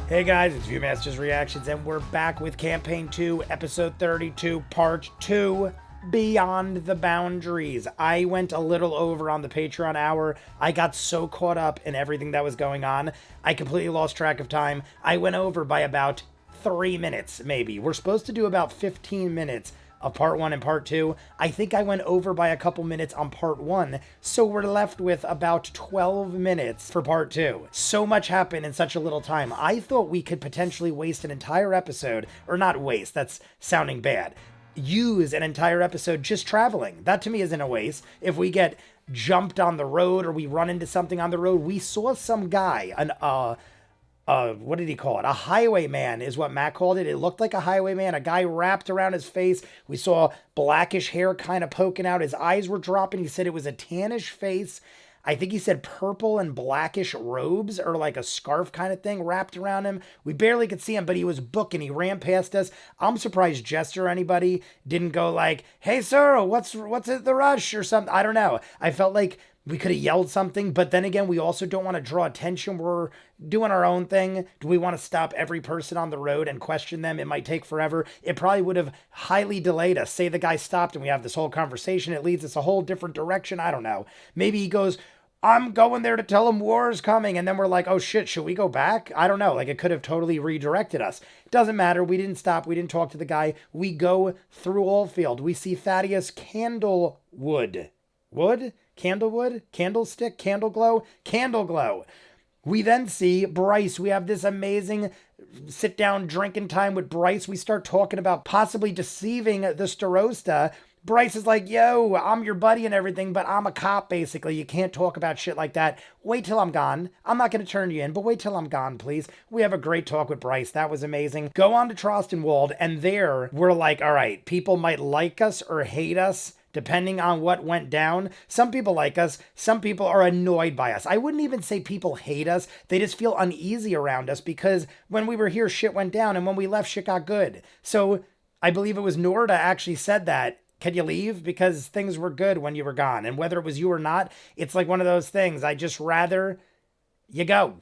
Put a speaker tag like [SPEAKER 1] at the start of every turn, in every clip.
[SPEAKER 1] Hey guys, it's ViewMasters Reactions, and we're back with Campaign 2, Episode 32, Part 2, Beyond the Boundaries. I went a little over on the Patreon hour. I got so caught up in everything that was going on, I completely lost track of time. I went over by about 3 minutes, maybe. We're supposed to do about 15 minutes of Part 1 and Part 2. I think I went over by a couple minutes on Part 1, so we're left with about 12 minutes for Part 2. So much happened in such a little time. I thought we could potentially waste an entire episode, or not waste, that's sounding bad. Use an entire episode just traveling. That to me isn't a waste. If we get jumped on the road or we run into something on the road, we saw some guy, what did he call it? A highwayman is what Matt called it. It looked like a highwayman, a guy wrapped around his face. We saw blackish hair kind of poking out. His eyes were dropping. He said it was a tannish face. I think he said purple and blackish robes or like a scarf kind of thing wrapped around him. We barely could see him, but he was booking. He ran past us. I'm surprised Jester or anybody didn't go like, "Hey, sir, what's the rush?" or something. I don't know. I felt like we could have yelled something, but then again, we also don't want to draw attention. We're doing our own thing. Do we want to stop every person on the road and question them? It might take forever. It probably would have highly delayed us. Say the guy stopped and we have this whole conversation. It leads us a whole different direction. I don't know. Maybe he goes, "I'm going there to tell him war is coming." And then we're like, "Oh shit, should we go back?" I don't know. Like, it could have totally redirected us. Doesn't matter. We didn't stop. We didn't talk to the guy. We go through Allfield. We see Thaddeus Candlewood. Candlewood? Candlestick? Candleglow? Candleglow. We then see Bryce. We have this amazing sit-down drinking time with Bryce. We start talking about possibly deceiving the Starosta. Bryce is like, "Yo, I'm your buddy and everything, but I'm a cop, basically. You can't talk about shit like that. Wait till I'm gone. I'm not going to turn you in, but wait till I'm gone, please." We have a great talk with Bryce. That was amazing. Go on to Trostenwald, and there we're like, all right, people might like us or hate us, depending on what went down. Some people like us. Some people are annoyed by us. I wouldn't even say people hate us. They just feel uneasy around us because when we were here, shit went down, and when we left, shit got good. So I believe it was Norda actually said that. "Can you leave? Because things were good when you were gone." And whether it was you or not, it's like one of those things. I just rather you go.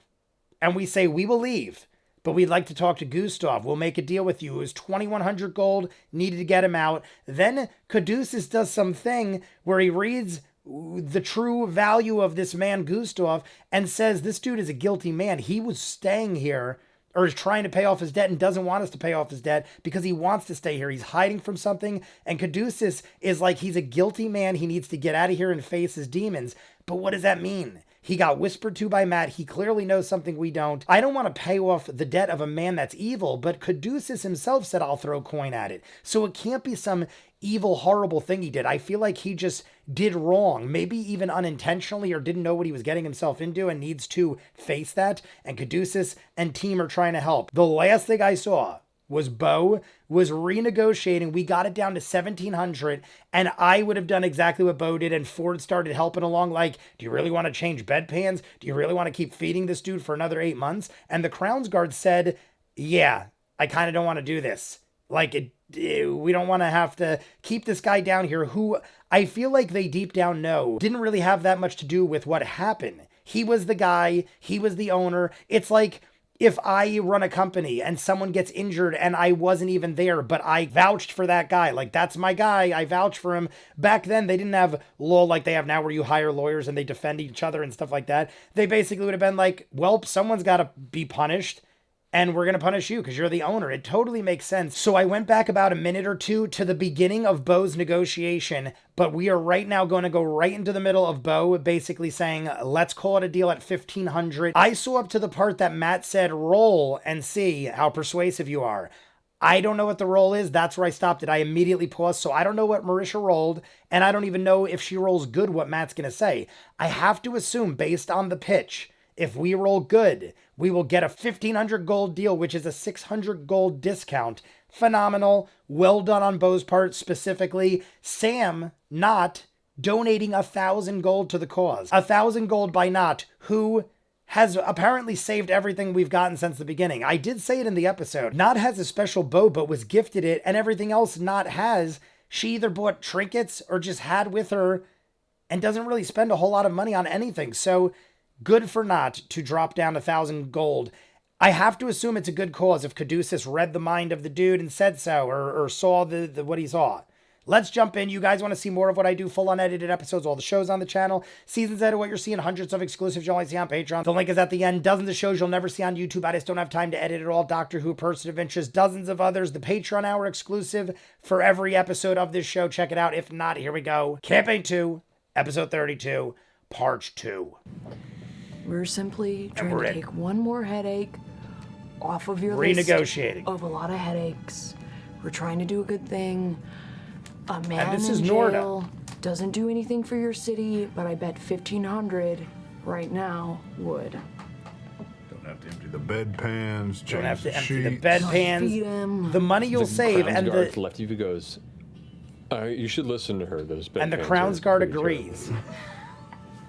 [SPEAKER 1] And we say, "We will leave, but we'd like to talk to Gustav. We'll make a deal with you." It was 2,100 gold, needed to get him out. Then Caduceus does something where he reads the true value of this man, Gustav, and says this dude is a guilty man. He was staying here, or is trying to pay off his debt and doesn't want us to pay off his debt because he wants to stay here. He's hiding from something. And Caduceus is like, he's a guilty man. He needs to get out of here and face his demons. But what does that mean? He got whispered to by Matt. He clearly knows something we don't. I don't want to pay off the debt of a man that's evil, but Caduceus himself said, "I'll throw coin at it." So it can't be some evil, horrible thing he did. I feel like he just did wrong, maybe even unintentionally, or didn't know what he was getting himself into and needs to face that. And Caduceus and team are trying to help. The last thing I saw was Bo was renegotiating. We got it down to 1,700, and I would have done exactly what Bo did, and Ford started helping along like, "Do you really want to change bedpans? Do you really want to keep feeding this dude for another 8 months?" And the Crown's Guard said, "Yeah, I kind of don't want to do this. Like, we don't want to have to keep this guy down here who I feel like they deep down know didn't really have that much to do with what happened. He was the guy. He was the owner. It's like if I run a company and someone gets injured and I wasn't even there, but I vouched for that guy. Like, that's my guy. I vouch for him. Back then, they didn't have law like they have now where you hire lawyers and they defend each other and stuff like that. They basically would have been like, "Well, someone's got to be punished, and we're going to punish you because you're the owner." It totally makes sense. So I went back about a minute or two to the beginning of Bo's negotiation, but we are right now going to go right into the middle of Bo basically saying, "Let's call it a deal at 1,500. I saw up to the part that Matt said, "Roll and see how persuasive you are." I don't know what the roll is. That's where I stopped it. I immediately paused. So I don't know what Marisha rolled, and I don't even know if she rolls good what Matt's going to say. I have to assume based on the pitch, if we roll good, we will get a 1,500 gold deal, which is a 600 gold discount. Phenomenal. Well done on Bo's part, specifically Sam not donating 1,000 gold to the cause. 1,000 gold by Not, who has apparently saved everything we've gotten since the beginning. I did say it in the episode. Not has a special bow, but was gifted it, and everything else Not has, she either bought trinkets or just had with her and doesn't really spend a whole lot of money on anything. So good for Not to drop down 1,000 gold. I have to assume it's a good cause if Caduceus read the mind of the dude and said so, or saw the what he saw. Let's jump in. You guys want to see more of what I do, full unedited episodes, all the shows on the channel, seasons out of what you're seeing, hundreds of exclusives you'll only see on Patreon. The link is at the end. Dozens of shows you'll never see on YouTube. I just don't have time to edit it all. Doctor Who, Person of Interest, dozens of others. The Patreon hour exclusive for every episode of this show. Check it out. If not, here we go. Campaign 2, episode 32, part 2.
[SPEAKER 2] We're simply trying to take one more headache off of your
[SPEAKER 1] Renegotiating.
[SPEAKER 2] list of a lot of headaches. We're trying to do a good thing. A man
[SPEAKER 1] And this is
[SPEAKER 2] in
[SPEAKER 1] Norda.
[SPEAKER 2] jail doesn't do anything for your city, but I bet 1,500 right now would.
[SPEAKER 3] Don't have to empty the bedpans, change
[SPEAKER 1] Don't have to
[SPEAKER 3] the
[SPEAKER 1] empty the
[SPEAKER 3] sheets.
[SPEAKER 2] Feed
[SPEAKER 1] bedpans.
[SPEAKER 2] him.
[SPEAKER 1] The money you'll save, and
[SPEAKER 4] guard to
[SPEAKER 1] the
[SPEAKER 4] left of you goes, you should listen to her. Those
[SPEAKER 1] and the
[SPEAKER 4] bedpans
[SPEAKER 1] Crown's
[SPEAKER 4] are
[SPEAKER 1] Guard
[SPEAKER 4] pretty
[SPEAKER 1] agrees.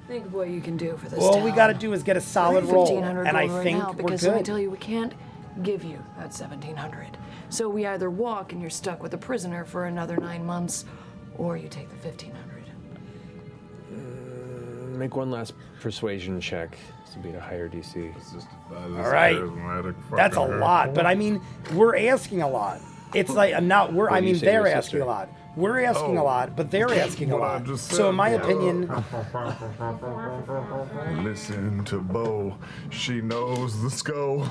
[SPEAKER 2] Think of what you can do for this
[SPEAKER 1] All
[SPEAKER 2] town.
[SPEAKER 1] we got to do is get a solid roll,
[SPEAKER 2] 1,500
[SPEAKER 1] and I
[SPEAKER 2] gold right
[SPEAKER 1] think
[SPEAKER 2] now,
[SPEAKER 1] we're
[SPEAKER 2] because let me
[SPEAKER 1] good.
[SPEAKER 2] tell you, we can't give you that 1,700. So we either walk and you're stuck with a prisoner for another 9 months, or you take the 1,500.
[SPEAKER 4] Make one last persuasion check to beat a higher DC.
[SPEAKER 1] All right. That's a lot, but I mean, we're asking a lot. It's like not we're. I
[SPEAKER 4] do you
[SPEAKER 1] mean,
[SPEAKER 4] say to
[SPEAKER 1] they're
[SPEAKER 4] your
[SPEAKER 1] asking
[SPEAKER 4] sister?
[SPEAKER 1] a lot. We're asking a lot, but they're asking a
[SPEAKER 3] What I
[SPEAKER 1] lot.
[SPEAKER 3] just
[SPEAKER 1] So
[SPEAKER 3] said,
[SPEAKER 1] in my
[SPEAKER 3] yeah.
[SPEAKER 1] opinion,
[SPEAKER 3] Listen to Bo. She knows the skull.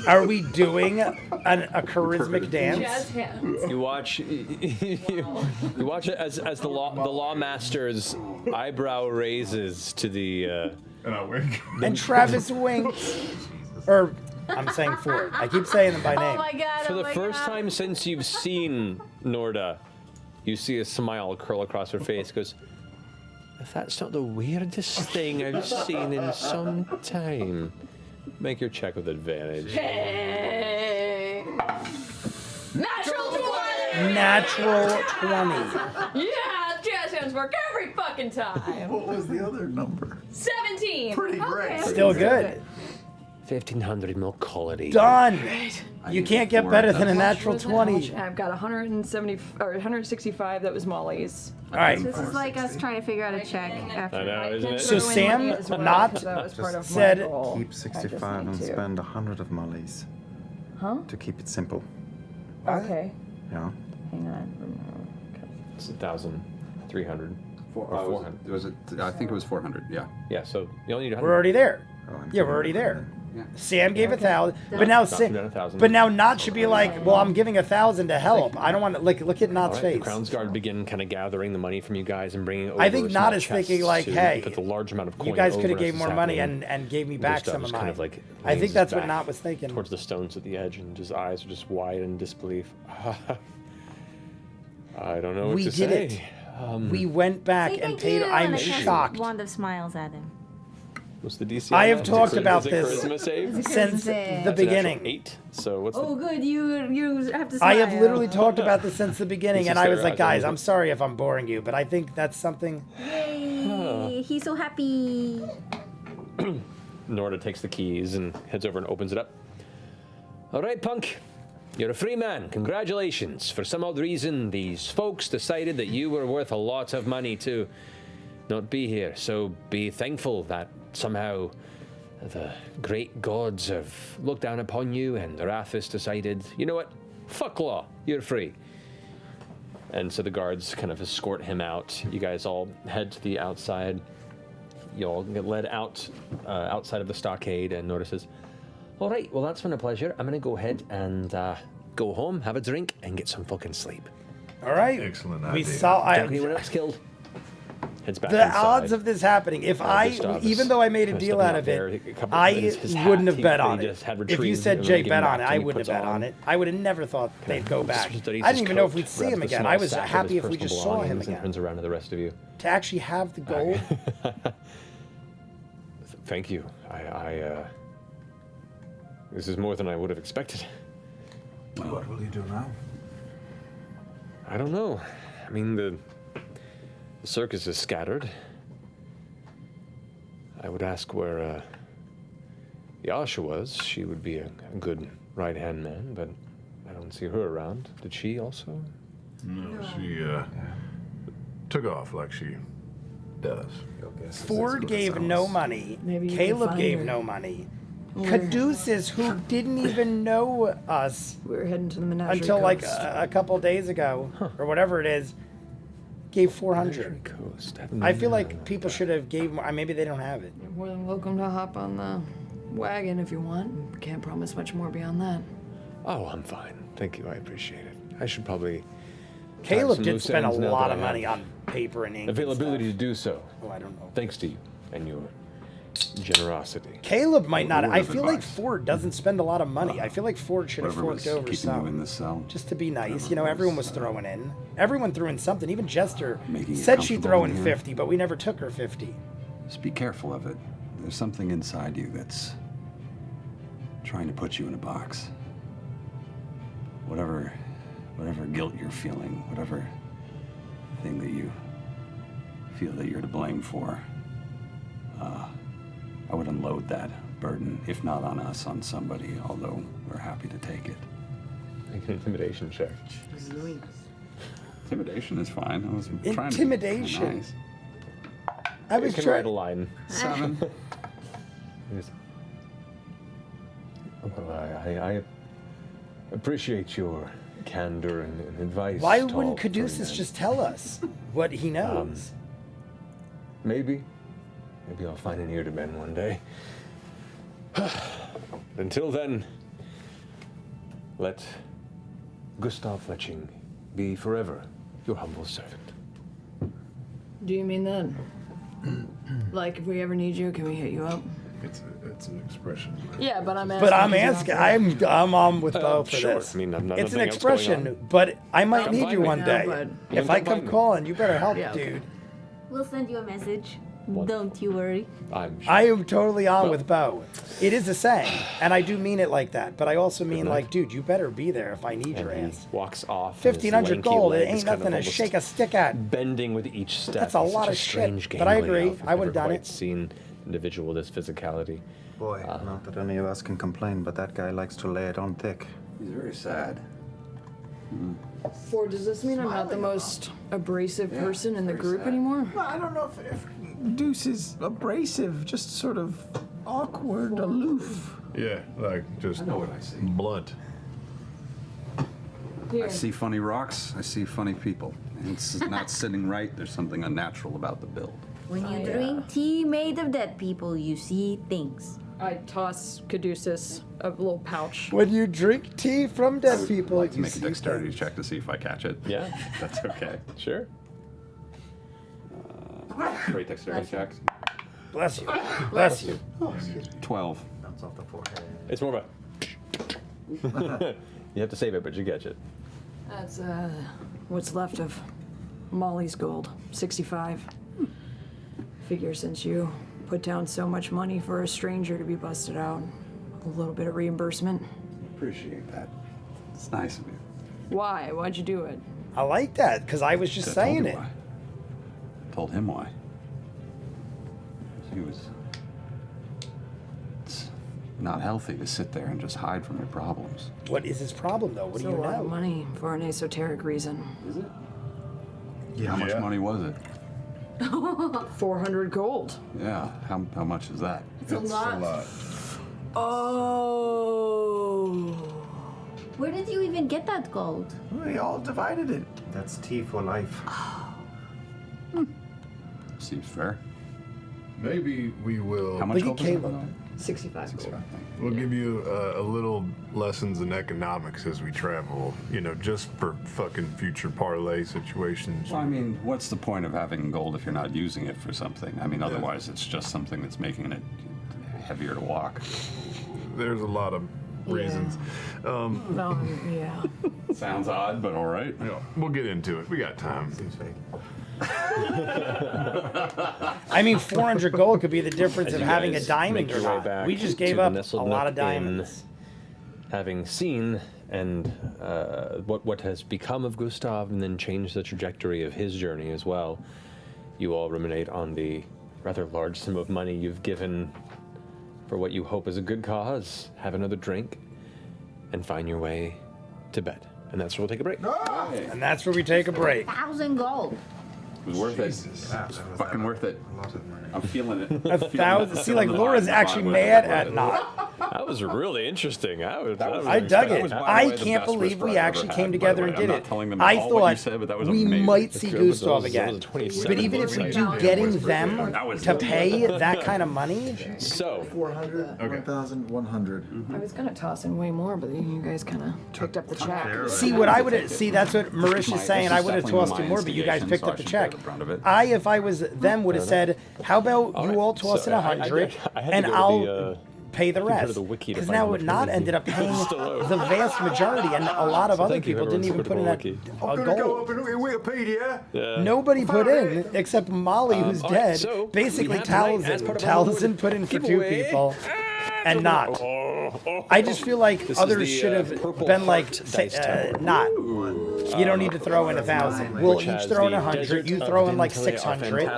[SPEAKER 1] are we doing a charismatic dance?
[SPEAKER 2] hands.
[SPEAKER 4] You watch, you watch it as the law master's eyebrow raises to the.
[SPEAKER 3] And I wink.
[SPEAKER 1] And Travis winks. Or I'm saying Ford. I keep saying them by name.
[SPEAKER 5] Oh my god.
[SPEAKER 4] For
[SPEAKER 5] oh
[SPEAKER 4] the
[SPEAKER 5] my
[SPEAKER 4] first
[SPEAKER 5] god.
[SPEAKER 4] time since you've seen Norda, you see a smile curl across her face. Goes, if that's not the weirdest thing I've seen in some time, make your check with advantage.
[SPEAKER 5] Hey. Natural 20!
[SPEAKER 1] Natural 20.
[SPEAKER 5] Yeah, jazz hands work every fucking time.
[SPEAKER 6] What was the other number?
[SPEAKER 5] 17.
[SPEAKER 6] Pretty great.
[SPEAKER 5] Okay.
[SPEAKER 1] Still good.
[SPEAKER 4] 1,500 mil quality.
[SPEAKER 1] Done. You can't get better than a natural 20.
[SPEAKER 2] I've got 170 or 165. That was Molly's.
[SPEAKER 1] All right.
[SPEAKER 7] This is like us trying to figure out a check after.
[SPEAKER 4] I know, isn't it?
[SPEAKER 1] So Sam not said
[SPEAKER 6] Keep 65 and spend 100 of Molly's.
[SPEAKER 2] Huh?
[SPEAKER 6] To keep it simple.
[SPEAKER 2] Okay.
[SPEAKER 6] Yeah.
[SPEAKER 2] Hang on.
[SPEAKER 4] It's 1,300. Or 400.
[SPEAKER 8] I think it was 400. Yeah.
[SPEAKER 4] Yeah, so you only need 100.
[SPEAKER 1] we're already there.
[SPEAKER 6] Oh, I'm
[SPEAKER 1] Yeah, we're
[SPEAKER 6] feeling
[SPEAKER 1] already
[SPEAKER 6] it
[SPEAKER 1] there.
[SPEAKER 6] then.
[SPEAKER 8] Yeah.
[SPEAKER 1] Sam gave 1,000, but now
[SPEAKER 4] Not 1,000.
[SPEAKER 1] but now Not should be like, well, I'm giving 1,000 to help. I don't want to look at Not's
[SPEAKER 4] All right,
[SPEAKER 1] face.
[SPEAKER 4] the Crown's Guard begin kind of gathering the money from you guys and bringing it over.
[SPEAKER 1] I think
[SPEAKER 4] some
[SPEAKER 1] Not is
[SPEAKER 4] chests
[SPEAKER 1] thinking like,
[SPEAKER 4] to
[SPEAKER 1] hey,
[SPEAKER 4] put the large amount of coin
[SPEAKER 1] you guys could
[SPEAKER 4] over
[SPEAKER 1] have gave
[SPEAKER 4] as
[SPEAKER 1] more
[SPEAKER 4] it's
[SPEAKER 1] money
[SPEAKER 4] happening.
[SPEAKER 1] and gave me back
[SPEAKER 4] Gustav
[SPEAKER 1] some of
[SPEAKER 4] just
[SPEAKER 1] mine.
[SPEAKER 4] kind of like
[SPEAKER 1] I think
[SPEAKER 4] leans
[SPEAKER 1] that's what
[SPEAKER 4] back
[SPEAKER 1] Not was thinking.
[SPEAKER 4] towards the stones at the edge, and his eyes are just wide in disbelief. I don't know what
[SPEAKER 1] We
[SPEAKER 4] to
[SPEAKER 1] did
[SPEAKER 4] say.
[SPEAKER 1] it. We went back
[SPEAKER 7] Say
[SPEAKER 1] and
[SPEAKER 7] thank
[SPEAKER 1] paid.
[SPEAKER 7] you
[SPEAKER 1] I'm
[SPEAKER 7] and I cast
[SPEAKER 1] shocked.
[SPEAKER 7] Wand of Smiles at him.
[SPEAKER 4] What's the DC?
[SPEAKER 1] I
[SPEAKER 4] on
[SPEAKER 1] have
[SPEAKER 4] that?
[SPEAKER 1] talked
[SPEAKER 4] Is it-
[SPEAKER 1] about
[SPEAKER 4] is it
[SPEAKER 1] this.
[SPEAKER 4] Charisma save?
[SPEAKER 7] It's a
[SPEAKER 1] Since
[SPEAKER 7] charisma save.
[SPEAKER 1] the
[SPEAKER 4] That's a natural
[SPEAKER 1] beginning.
[SPEAKER 4] 8. So what's
[SPEAKER 7] Oh, good. You have to.
[SPEAKER 1] I have
[SPEAKER 7] smile.
[SPEAKER 1] literally talked about this since the beginning,
[SPEAKER 4] This
[SPEAKER 1] and
[SPEAKER 4] is
[SPEAKER 1] I was
[SPEAKER 4] their
[SPEAKER 1] like, guys,
[SPEAKER 4] idea.
[SPEAKER 1] I'm sorry if I'm boring you, but I think that's something.
[SPEAKER 7] Yay! He's so happy.
[SPEAKER 4] Norda takes the keys and heads over and opens it up. All right, punk. You're a free man. Congratulations. For some odd reason, these folks decided that you were worth a lot of money to not be here. So be thankful that somehow the great gods have looked down upon you and Arathis decided, you know what? Fuck law. You're free. And so the guards kind of escort him out. You guys all head to the outside. You all get led out outside of the stockade, and Norda says, all right, well, that's been a pleasure. I'm going to go ahead and go home, have a drink, and get some fucking sleep.
[SPEAKER 1] All right.
[SPEAKER 3] Excellent
[SPEAKER 1] We
[SPEAKER 3] idea.
[SPEAKER 1] saw.
[SPEAKER 4] Don't anyone else killed? Heads back
[SPEAKER 1] The
[SPEAKER 4] inside.
[SPEAKER 1] odds of this happening, if
[SPEAKER 4] Gustav is
[SPEAKER 1] even though I made a
[SPEAKER 4] kinda
[SPEAKER 1] deal
[SPEAKER 4] stepping
[SPEAKER 1] out
[SPEAKER 4] out
[SPEAKER 1] of
[SPEAKER 4] there.
[SPEAKER 1] it,
[SPEAKER 4] A couple-
[SPEAKER 1] I
[SPEAKER 4] his hat,
[SPEAKER 1] wouldn't have
[SPEAKER 4] he-
[SPEAKER 1] bet
[SPEAKER 4] he
[SPEAKER 1] on it.
[SPEAKER 4] just had
[SPEAKER 1] If you
[SPEAKER 4] retrieved
[SPEAKER 1] said
[SPEAKER 4] and
[SPEAKER 1] Jay
[SPEAKER 4] then
[SPEAKER 1] bet
[SPEAKER 4] given
[SPEAKER 1] on it,
[SPEAKER 4] back to
[SPEAKER 1] I
[SPEAKER 4] him, he
[SPEAKER 1] wouldn't have
[SPEAKER 4] puts
[SPEAKER 1] bet on it. I would have never thought they'd go back.
[SPEAKER 4] Studies
[SPEAKER 1] I
[SPEAKER 4] his
[SPEAKER 1] didn't even know if
[SPEAKER 4] coat,
[SPEAKER 1] we'd see
[SPEAKER 4] grabs
[SPEAKER 1] him
[SPEAKER 4] the
[SPEAKER 1] again.
[SPEAKER 4] small
[SPEAKER 1] I was
[SPEAKER 4] sack of
[SPEAKER 1] happy
[SPEAKER 4] his
[SPEAKER 1] if we
[SPEAKER 4] personal
[SPEAKER 1] just saw him
[SPEAKER 4] belongings and
[SPEAKER 1] again.
[SPEAKER 4] turns around to the rest of you.
[SPEAKER 1] To actually have the gold.
[SPEAKER 4] Thank you. This is more than I would have expected.
[SPEAKER 6] What will you do now?
[SPEAKER 4] I don't know. I mean, the circus is scattered. I would ask where Yasha was. She would be a good right-hand man, but I don't see her around. Did she also?
[SPEAKER 3] No, she took off like she does.
[SPEAKER 1] Ford gave no money.
[SPEAKER 2] Maybe you can
[SPEAKER 1] Caleb
[SPEAKER 2] find
[SPEAKER 1] gave
[SPEAKER 2] her.
[SPEAKER 1] no money. Caduceus, who didn't even know us
[SPEAKER 2] We're heading to the menagerie
[SPEAKER 1] until like
[SPEAKER 2] coast.
[SPEAKER 1] a couple days ago, or whatever it is, gave 400.
[SPEAKER 4] Coast.
[SPEAKER 1] I feel like people should have gave more. Maybe they don't have it.
[SPEAKER 2] You're more than welcome to hop on the wagon if you want. Can't promise much more beyond that.
[SPEAKER 4] Oh, I'm fine. Thank you. I appreciate it. I should probably.
[SPEAKER 1] Caleb
[SPEAKER 4] some
[SPEAKER 1] did
[SPEAKER 4] loose
[SPEAKER 1] spend a
[SPEAKER 4] ends now
[SPEAKER 1] lot
[SPEAKER 4] that
[SPEAKER 1] of
[SPEAKER 4] I have
[SPEAKER 1] money on paper and ink. and
[SPEAKER 4] availability to
[SPEAKER 1] stuff.
[SPEAKER 4] do so.
[SPEAKER 1] Oh, I don't know.
[SPEAKER 4] Thanks to you and your generosity.
[SPEAKER 1] Caleb might not.
[SPEAKER 8] Word
[SPEAKER 1] I
[SPEAKER 8] of
[SPEAKER 1] feel like
[SPEAKER 8] advice.
[SPEAKER 1] Ford doesn't spend a lot of money. I feel like Ford should have
[SPEAKER 8] Whatever was
[SPEAKER 1] forked over
[SPEAKER 8] keeping you in
[SPEAKER 1] some.
[SPEAKER 8] the cell.
[SPEAKER 1] Just to be nice.
[SPEAKER 8] Whatever
[SPEAKER 1] You know,
[SPEAKER 8] was,
[SPEAKER 1] everyone was throwing in. Everyone threw in something. Even Jester
[SPEAKER 8] Making it
[SPEAKER 1] said she'd throw in
[SPEAKER 8] comfortable in here.
[SPEAKER 1] 50, but we never took her 50.
[SPEAKER 8] Just be careful of it. There's something inside you that's trying to put you in a box. Whatever guilt you're feeling, whatever thing that you feel that you're to blame for, I would unload that burden, if not on us, on somebody, although we're happy to take it.
[SPEAKER 4] Make an intimidation check.
[SPEAKER 8] Intimidation is fine. I was trying to be
[SPEAKER 1] Intimidation.
[SPEAKER 8] nice.
[SPEAKER 1] I
[SPEAKER 4] You
[SPEAKER 1] was
[SPEAKER 4] can write a
[SPEAKER 1] trying.
[SPEAKER 4] line.
[SPEAKER 8] 7.
[SPEAKER 4] Yes. Well, I appreciate your candor and advice.
[SPEAKER 1] Why
[SPEAKER 4] tall
[SPEAKER 1] wouldn't Caduceus
[SPEAKER 4] Ferdinand.
[SPEAKER 1] just tell us what he knows?
[SPEAKER 4] Maybe I'll find an ear to bend one day. Until then, let Gustav Fletching be forever your humble servant.
[SPEAKER 2] Do you mean that? Like, if we ever need you, can we hit you up?
[SPEAKER 3] It's an expression.
[SPEAKER 2] Yeah, but I'm asking.
[SPEAKER 1] But I'm
[SPEAKER 2] 'cause you
[SPEAKER 1] asking.
[SPEAKER 2] offered-
[SPEAKER 1] I'm on with Bo for
[SPEAKER 4] sure.
[SPEAKER 1] this.
[SPEAKER 4] I mean, I'm not
[SPEAKER 1] It's an
[SPEAKER 4] nothing else going
[SPEAKER 1] expression,
[SPEAKER 4] on.
[SPEAKER 1] but I might
[SPEAKER 4] Come
[SPEAKER 1] need
[SPEAKER 4] find
[SPEAKER 1] you
[SPEAKER 4] me.
[SPEAKER 1] one
[SPEAKER 2] Yeah,
[SPEAKER 1] day.
[SPEAKER 2] but-
[SPEAKER 1] If
[SPEAKER 4] Come
[SPEAKER 1] I come
[SPEAKER 4] find me.
[SPEAKER 1] calling, you better help,
[SPEAKER 2] Yeah, okay.
[SPEAKER 1] dude.
[SPEAKER 7] We'll send you a message.
[SPEAKER 4] What?
[SPEAKER 7] Don't you worry.
[SPEAKER 4] I'm sure.
[SPEAKER 1] I am totally on with Bo. It is a saying, and I do mean it like that. But I also mean
[SPEAKER 4] night.
[SPEAKER 1] like, dude, you better be there if I need your
[SPEAKER 4] and
[SPEAKER 1] ass.
[SPEAKER 4] he walks off. and his
[SPEAKER 1] 1,500
[SPEAKER 4] lanky
[SPEAKER 1] gold. It
[SPEAKER 4] legs
[SPEAKER 1] ain't
[SPEAKER 4] kind of
[SPEAKER 1] nothing to
[SPEAKER 4] almost
[SPEAKER 1] shake a stick at.
[SPEAKER 4] Bending with each step.
[SPEAKER 1] That's a
[SPEAKER 4] He's
[SPEAKER 1] lot
[SPEAKER 4] such
[SPEAKER 1] of shit,
[SPEAKER 4] strange
[SPEAKER 1] but I
[SPEAKER 4] gangly
[SPEAKER 1] agree.
[SPEAKER 4] elf. I've
[SPEAKER 1] I would've
[SPEAKER 4] never
[SPEAKER 1] done
[SPEAKER 4] quite
[SPEAKER 1] it.
[SPEAKER 4] Seen individual with this physicality.
[SPEAKER 6] Boy, not that any of us can complain, but that guy likes to lay it on thick.
[SPEAKER 8] He's very sad.
[SPEAKER 2] Ford, does this mean I'm not the most abrasive person in the group anymore?
[SPEAKER 9] Well, I don't know if Deuce is abrasive, just sort of awkward, aloof.
[SPEAKER 3] Yeah, like just
[SPEAKER 8] I know what I see.
[SPEAKER 3] blunt.
[SPEAKER 2] Here.
[SPEAKER 8] I see funny rocks. I see funny people. And it's not sitting right. There's something unnatural about the build.
[SPEAKER 7] When you drink tea made of dead people, you see things.
[SPEAKER 2] I toss Caduceus a little pouch.
[SPEAKER 1] When you drink tea from dead people,
[SPEAKER 8] I'd like to
[SPEAKER 1] you
[SPEAKER 8] make a
[SPEAKER 1] see
[SPEAKER 8] dexterity
[SPEAKER 1] things.
[SPEAKER 8] check to see if I catch it.
[SPEAKER 4] Yeah,
[SPEAKER 8] That's okay.
[SPEAKER 4] sure.
[SPEAKER 8] Great dexterity check.
[SPEAKER 1] Bless you. Bless you.
[SPEAKER 8] 12.
[SPEAKER 6] Bounce off the forehead.
[SPEAKER 4] It's more of a. You have to save it, but you catch it.
[SPEAKER 2] That's what's left of Molly's gold, 65. Figure since you put down so much money for a stranger to be busted out, a little bit of reimbursement.
[SPEAKER 8] Appreciate that. It's nice of you.
[SPEAKER 2] Why? Why'd you do it?
[SPEAKER 1] I like that because I was just
[SPEAKER 8] Told
[SPEAKER 1] saying
[SPEAKER 8] you
[SPEAKER 1] it.
[SPEAKER 8] why. Told him why. He was. It's not healthy to sit there and just hide from your problems.
[SPEAKER 1] What is his problem though? What
[SPEAKER 2] It's
[SPEAKER 1] do
[SPEAKER 2] a
[SPEAKER 1] you
[SPEAKER 2] lot of
[SPEAKER 1] know?
[SPEAKER 2] money for an esoteric reason.
[SPEAKER 8] Is it? How much
[SPEAKER 3] Yeah.
[SPEAKER 8] money was it?
[SPEAKER 2] 400 gold.
[SPEAKER 8] Yeah. How much is that?
[SPEAKER 7] It's a lot.
[SPEAKER 2] Oh.
[SPEAKER 7] Where did you even get that gold?
[SPEAKER 9] We all divided it.
[SPEAKER 6] That's tea for life.
[SPEAKER 8] Seems fair.
[SPEAKER 3] Maybe we will.
[SPEAKER 8] How much
[SPEAKER 1] Look at
[SPEAKER 8] gold was that?
[SPEAKER 1] Caleb.
[SPEAKER 2] 65 gold.
[SPEAKER 3] We'll give you a little lessons in economics as we travel. You know, just for fucking future parlay situations.
[SPEAKER 8] Well, I mean, what's the point of having gold if you're not using it for something? I mean, otherwise it's just something that's making it heavier to walk.
[SPEAKER 3] There's a lot of reasons.
[SPEAKER 2] No, yeah.
[SPEAKER 8] Sounds odd, but all right.
[SPEAKER 3] Yeah, we'll get into it. We got time.
[SPEAKER 6] Seems fake.
[SPEAKER 1] I mean, 400 gold could be the difference
[SPEAKER 4] As
[SPEAKER 1] of
[SPEAKER 4] you
[SPEAKER 1] having a
[SPEAKER 4] guys
[SPEAKER 1] diamond
[SPEAKER 4] make
[SPEAKER 1] or
[SPEAKER 4] your way
[SPEAKER 1] not.
[SPEAKER 4] back
[SPEAKER 1] We just
[SPEAKER 4] to
[SPEAKER 1] gave
[SPEAKER 4] the
[SPEAKER 1] up a
[SPEAKER 4] nestled
[SPEAKER 1] lot of
[SPEAKER 4] nook inn,
[SPEAKER 1] diamonds.
[SPEAKER 4] having seen and what has become of Gustav, and then changed the trajectory of his journey as well. You all ruminate on the rather large sum of money you've given for what you hope is a good cause. Have another drink, and find your way to bed. And that's where we'll take a break.
[SPEAKER 1] And that's where we take a break.
[SPEAKER 7] 1,000 gold.
[SPEAKER 8] It was worth it. Fucking worth it.
[SPEAKER 6] A lot of money.
[SPEAKER 8] I'm feeling it.
[SPEAKER 1] A thousand. See, like Laura's actually mad at not.
[SPEAKER 4] That was really interesting.
[SPEAKER 1] I dug it. I can't believe we actually came together and did it. I thought we might see Gustav again. But even if we do, getting them to pay that kind of money.
[SPEAKER 4] So
[SPEAKER 6] 400, 1,100.
[SPEAKER 2] I was gonna toss in way more, but you guys kind of picked up the check.
[SPEAKER 1] See what I would see. That's what Marisha's saying. I would have tossed in more, but you guys picked up the check. If I was them, would have said, "How about you all toss in 100, and I'll pay the rest?" Because now not ended up paying the vast majority, and a lot of other people didn't even put in a gold.
[SPEAKER 3] Go up in Wikipedia.
[SPEAKER 1] Nobody put in except Molly, who's dead. So basically, Tal'dorei put in for 2 people, and not. I just feel like others should have been like, not. You don't need to throw in 1,000. We'll each throw in 100. You throw in like 600.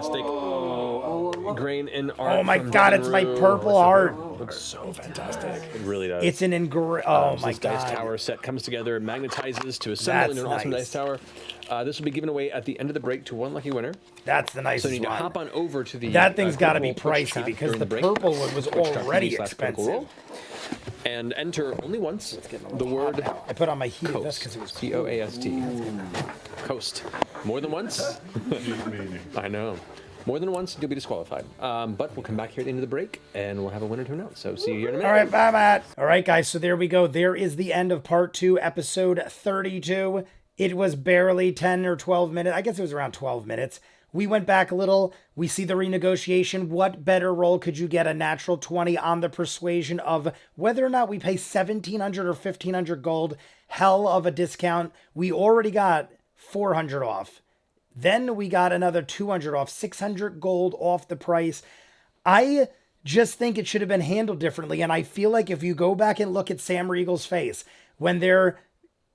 [SPEAKER 4] Grain and art.
[SPEAKER 1] Oh my God! It's my purple heart.
[SPEAKER 4] Looks so fantastic. It really does.
[SPEAKER 1] It's an oh my
[SPEAKER 4] this
[SPEAKER 1] God!
[SPEAKER 4] Dice tower set comes together, magnetizes to assemble into an awesome dice tower. This will be given away at the end of the break to one lucky winner.
[SPEAKER 1] That's the nicest one.
[SPEAKER 4] So you need to hop on over to the.
[SPEAKER 1] That thing's got to be pricey because the purple one was already expensive.
[SPEAKER 4] And enter only once the word.
[SPEAKER 1] I put on my heated vest because it was
[SPEAKER 4] Coast. Coast. More than once. I know. More than once, you'll be disqualified. But we'll come back here at the end of the break, and we'll have a winner to announce. So see you here in a minute.
[SPEAKER 1] All right, bye, Matt. All right, guys, so there we go. There is the end of part 2, episode 32. It was barely 10 or 12 minutes. I guess it was around 12 minutes. We went back a little. We see the renegotiation. What better roll could you get? A natural 20 on the persuasion of whether or not we pay 1,700 or 1,500 gold. Hell of a discount. We already got 400 off. Then we got another 200 off, 600 gold off the price. I just think it should have been handled differently. And I feel like if you go back and look at Sam Riegel's face, when they're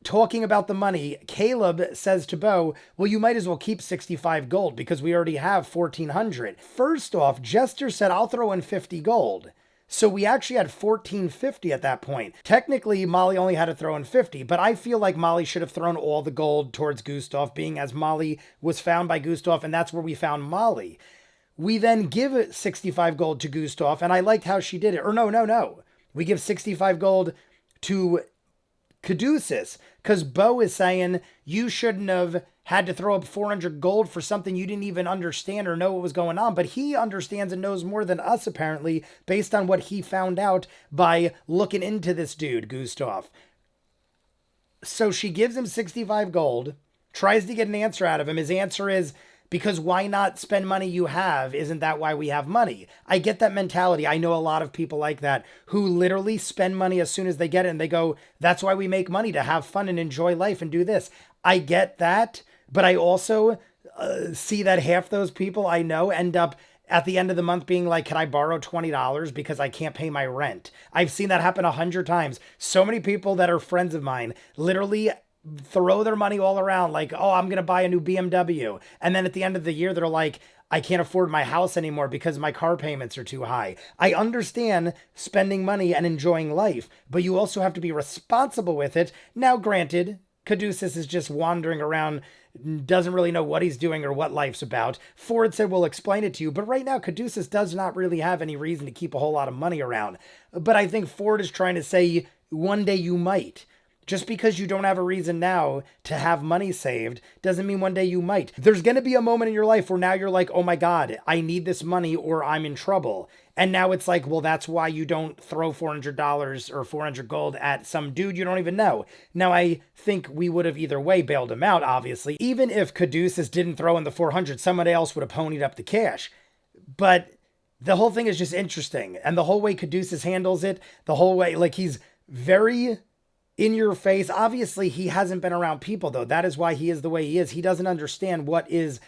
[SPEAKER 1] talking about the money, Caleb says to Bo, well, you might as well keep 65 gold because we already have 1,400. First off, Jester said, I'll throw in 50 gold. So we actually had 1,450 at that point. Technically, Molly only had to throw in 50, but I feel like Molly should have thrown all the gold towards Gustav, being as Molly was found by Gustav, and that's where we found Molly. We then give 65 gold to Gustav, and I liked how she did it. Or no. We give 65 gold to Caduceus, because Bo is saying you shouldn't have had to throw up 400 gold for something you didn't even understand or know what was going on. But he understands and knows more than us, apparently, based on what he found out by looking into this dude, Gustav. So she gives him 65 gold, tries to get an answer out of him. His answer is, because why not spend money you have? Isn't that why we have money? I get that mentality. I know a lot of people like that who literally spend money as soon as they get it and they go, that's why we make money, to have fun and enjoy life and do this. I get that, but I also see that half those people I know end up at the end of the month being like, can I borrow $20 because I can't pay my rent? I've seen that happen 100 times. So many people that are friends of mine literally throw their money all around like, oh, I'm going to buy a new BMW. And then at the end of the year, they're like, I can't afford my house anymore because my car payments are too high. I understand spending money and enjoying life, but you also have to be responsible with it. Now, granted, Caduceus is just wandering around, doesn't really know what he's doing or what life's about. Ford said, we'll explain it to you. But right now, Caduceus does not really have any reason to keep a whole lot of money around. But I think Ford is trying to say one day you might. Just because you don't have a reason now to have money saved doesn't mean one day you might. There's going to be a moment in your life where now you're like, oh my God, I need this money or I'm in trouble. And now it's like, well, that's why you don't throw $400 or 400 gold at some dude you don't even know. Now, I think we would have either way bailed him out, obviously. Even if Caduceus didn't throw in the 400, someone else would have ponied up the cash. But the whole thing is just interesting. And the whole way Caduceus handles it, the whole way, like he's very in your face. Obviously, he hasn't been around people, though. That is why he is the way he is. He doesn't understand what is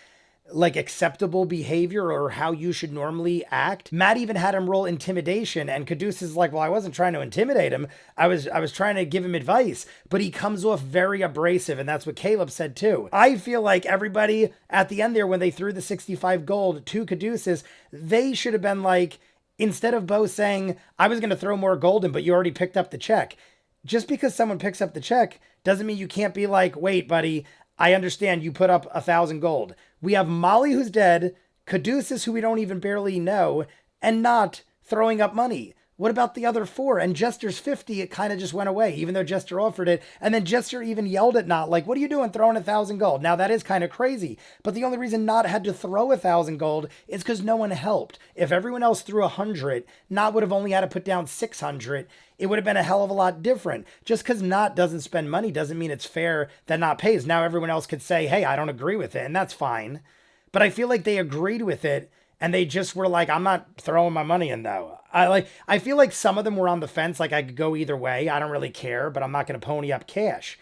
[SPEAKER 1] like acceptable behavior or how you should normally act. Matt even had him roll intimidation, and Caduceus is like, well, I wasn't trying to intimidate him. I was trying to give him advice, but he comes off very abrasive, and that's what Caleb said too. I feel like everybody at the end there, when they threw the 65 gold to Caduceus, they should have been like, instead of Bo saying, I was going to throw more gold in, but you already picked up the check. Just because someone picks up the check doesn't mean you can't be like, wait, buddy, I understand you put up 1,000 gold. We have Molly who's dead, Caduceus who we don't even barely know, and not throwing up money. What about the other 4? And Jester's 50, it kind of just went away, even though Jester offered it. And then Jester even yelled at Not, like, what are you doing throwing 1,000 gold? Now, that is kind of crazy. But the only reason Not had to throw 1,000 gold is because no one helped. If everyone else threw 100, Not would have only had to put down 600. It would have been a hell of a lot different. Just because Not doesn't spend money doesn't mean it's fair that Not pays. Now everyone else could say, hey, I don't agree with it, and that's fine. But I feel like they agreed with it, and they just were like, I'm not throwing my money in, though. I feel like some of them were on the fence, like I could go either way. I don't really care, but I'm not going to pony up cash.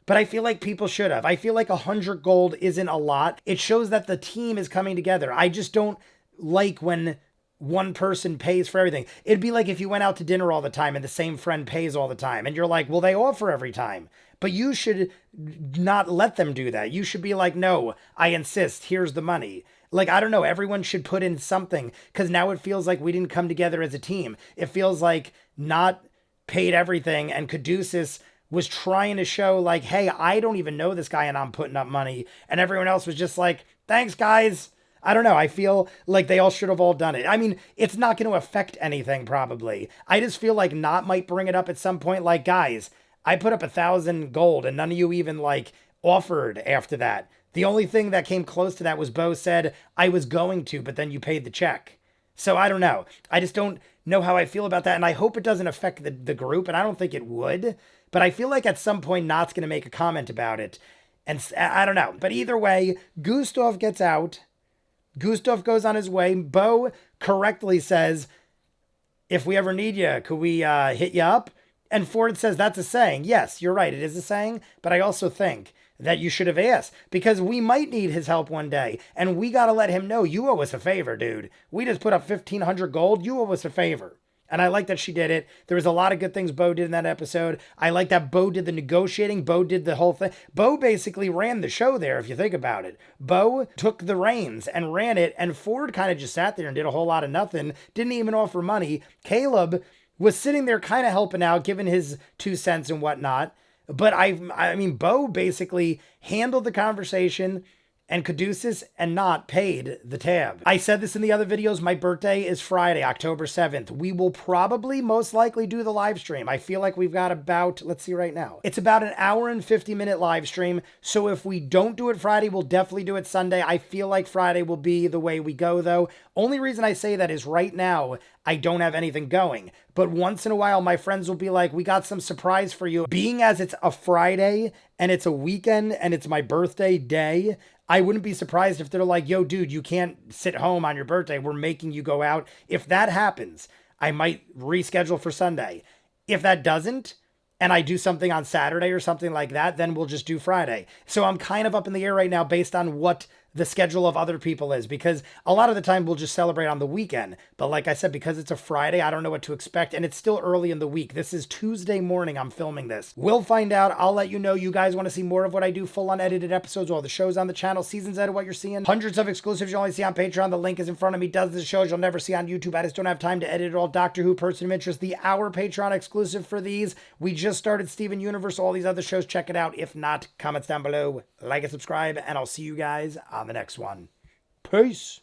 [SPEAKER 1] But I feel like people should have. I feel like 100 gold isn't a lot. It shows that the team is coming together. I just don't like when one person pays for everything. It'd be like if you went out to dinner all the time and the same friend pays all the time. And you're like, well, they offer every time. But you should not let them do that. You should be like, no, I insist. Here's the money. Like, I don't know. Everyone should put in something, because now it feels like we didn't come together as a team. It feels like Not paid everything, and Caduceus was trying to show like, hey, I don't even know this guy and I'm putting up money. And everyone else was just like, thanks, guys. I don't know. I feel like they all should have all done it. I mean, it's not going to affect anything probably. I just feel like Not might bring it up at some point. Like, guys, I put up 1,000 gold and none of you even like offered after that. The only thing that came close to that was Bo said, I was going to, but then you paid the check. So I don't know. I just don't know how I feel about that. And I hope it doesn't affect the group. And I don't think it would. But I feel like at some point Not's going to make a comment about it. And I don't know. But either way, Gustav gets out. Gustav goes on his way. Bo correctly says, if we ever need you, could we hit you up? And Ford says, that's a saying. Yes, you're right. It is a saying. But I also think that you should have asked, because we might need his help one day. And we got to let him know, you owe us a favor, dude. We just put up 1,500 gold. You owe us a favor. And I like that she did it. There was a lot of good things Bo did in that episode. I like that Bo did the negotiating. Bo did the whole thing. Bo basically ran the show there, if you think about it. Bo took the reins and ran it, and Ford kind of just sat there and did a whole lot of nothing. Didn't even offer money. Caleb was sitting there kind of helping out, giving his 2 cents and whatnot. But I mean, Bo basically handled the conversation, and Caduceus and Not paid the tab. I said this in the other videos. My birthday is Friday, October 7th. We will probably most likely do the live stream. I feel like we've got about, let's see right now. It's about an hour and 50-minute live stream. So if we don't do it Friday, we'll definitely do it Sunday. I feel like Friday will be the way we go, though. Only reason I say that is right now, I don't have anything going. But once in a while, my friends will be like, we got some surprise for you. Being as it's a Friday and it's a weekend and it's my birthday day, I wouldn't be surprised if they're like, yo, dude, you can't sit home on your birthday. We're making you go out. If that happens, I might reschedule for Sunday. If that doesn't, and I do something on Saturday or something like that, then we'll just do Friday. So I'm kind of up in the air right now based on what the schedule of other people is, because a lot of the time we'll just celebrate on the weekend. But like I said, because it's a Friday, I don't know what to expect. And it's still early in the week. This is Tuesday morning. I'm filming this. We'll find out. I'll let you know. You guys want to see more of what I do, full unedited episodes, all the shows on the channel, seasons out of what you're seeing, hundreds of exclusives you only see on Patreon. The link is in front of me. Dozens of shows you'll never see on YouTube. I just don't have time to edit it all. Doctor Who, Person of Interest, the hour Patreon exclusive for these. We just started Steven Universe, all these other shows. Check it out. If not, comments down below, like and subscribe, and I'll see you guys on the next one. Peace.